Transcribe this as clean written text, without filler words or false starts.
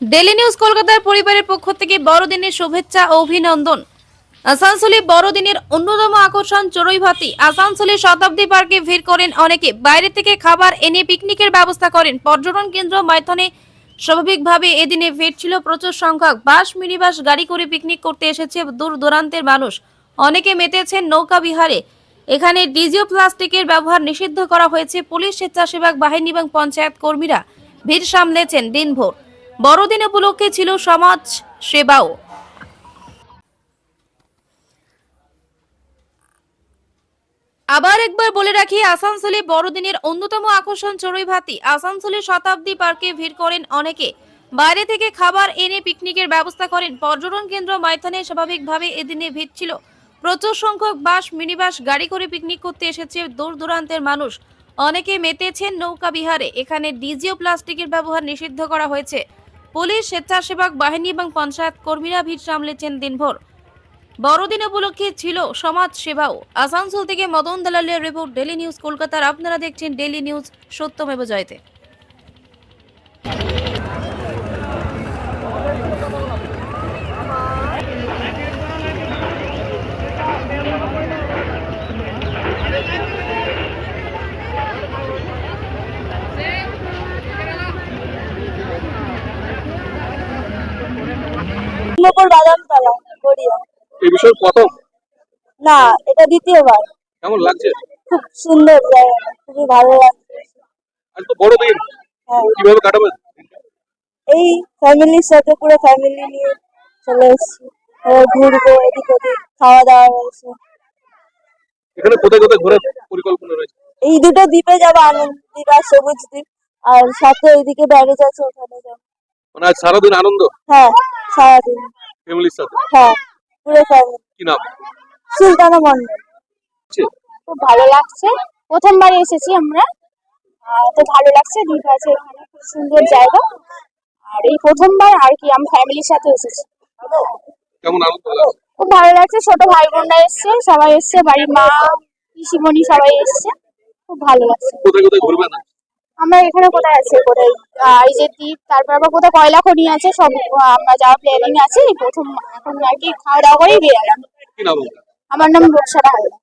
Daily news কলকাতার পরিবারের পক্ষ থেকে বড়দিনের শুভেচ্ছা ও অভিনন্দন। আসানসোলে বড়দিনের অন্যতম আকর্ষণ চড়ুইভাতি। আসানসোলে শতাব্দী পার্কে ভিড় করেন অনেকে। বাইরে থেকে খাবার এনে পিকনিকের ব্যবস্থা করেন। পর্যটন কেন্দ্র ময়দানে স্বাভাবিকভাবে এদিনে ভিড় ছিল প্রচুর সংখ্যক। বাস মিনিবাস গাড়ি করে পিকনিক করতে এসেছে দূর দূরান্তের মানুষ। অনেকে মেতেছেন নৌকা বিহারে। এখানে ডিজে প্লাস্টিকের ব্যবহার নিষিদ্ধ করা হয়েছে। পুলিশ, স্বেচ্ছাসেবক বাহিনী এবং পঞ্চায়েত কর্মীরা ভিড় সামলেছেন দিনভর। বড়দিন উপলক্ষে ছিল সমাজ সেবাও। আবার একবার বলে রাখি, আসানসোলে বড়দিনের অন্যতম আকর্ষণ চড়ুইভাতি। আসানসোলে শতাব্দী পার্কে ভিড় করেন অনেকে। বাইরে থেকে খাবার এনে পিকনিকের ব্যবস্থা করেন। পর্যটন কেন্দ্র ময়দানে স্বাভাবিকভাবে এদিনে ভিড় ছিল প্রচুর সংখ্যক। বাস মিনিবাস গাড়ি করে পিকনিক করতে এসেছে দূর দূরান্তের মানুষ। অনেকে মেতেছেন নৌকা বিহারে। এখানে ডিজে ও প্লাস্টিকের ব্যবহার নিষিদ্ধ করা হয়েছে। পুলিশ, স্বেচ্ছাসেবক বাহিনী এবং পঞ্চায়েত কর্মীরা ভিড় সামলেছেন দিনভর। বড়দিন উপলক্ষে ছিল সমাজ সেবাও। আসানসোল থেকে মদন দালালের রিপোর্ট, ডেইলি নিউজ কলকাতার। আপনারা দেখছেন ডেইলি নিউজ, সত্যমেব জয়তে। বাদামতলা গড়িয়া। এই বিষয়ে প্রথম না, এটা দ্বিতীয়বার। কেমন লাগছে? খুব সুন্দর জায়গা, খুবই ভালো লাগছে। আজ তো বড়দিন, হ্যাঁ, কিভাবে কাটাবে? এই ফ্যামিলির সাথে, পুরো ফ্যামিলি নিয়ে চলে এসেছি। এবার ঘুরবো এদিক ওদিক, খাওয়া দাওয়া রয়েছে। এখানে কোথায় কোথায় ঘোরার পরিকল্পনা রয়েছে? এই দুটো দ্বীপে যাবো, আনন্দ দ্বীপ আর সবুজ দ্বীপ। আর সাথে ওইদিকে ব্যারেজ আছে, ওখানে যাবো। মানে আজ সারাদিন আনন্দ হ্যাঁ, সারাদিন। ফ্যামিলির সাথে। হ্যাঁ, পুরো ফ্যামিলি। কি নাম? সুলতানা মন্ডল। খুব ভালো লাগছে, প্রথমবার এসেছি আমরা। তো ভালো লাগছে, দ্বীপ আছে এখানে, খুব সুন্দর জায়গা। আর এই প্রথমবার আর কি আমি ফ্যামিলির সাথে এসেছি। কেমন আনন্দ লাগছে? খুব ভালো লাগছে, ছোট ভাই বোনরা এসছে, সবাই এসছে, বাড়ির মা পিসিমণি সবাই এসছে, খুব ভালো লাগছে। কোথায় কোথায় ঘুরবেন? আমরা এখানে কোথায় আছে, কোথায় এই যে দ্বীপ, তারপর আবার কোথায় কয়লা খনি আছে, সব আমরা যাওয়ার প্ল্যানিং আছে। এই প্রথম এখন আর কি খাওয়া দাওয়া করেই বেরালাম। কি নাম? আমার নাম রোকসারা হালদার।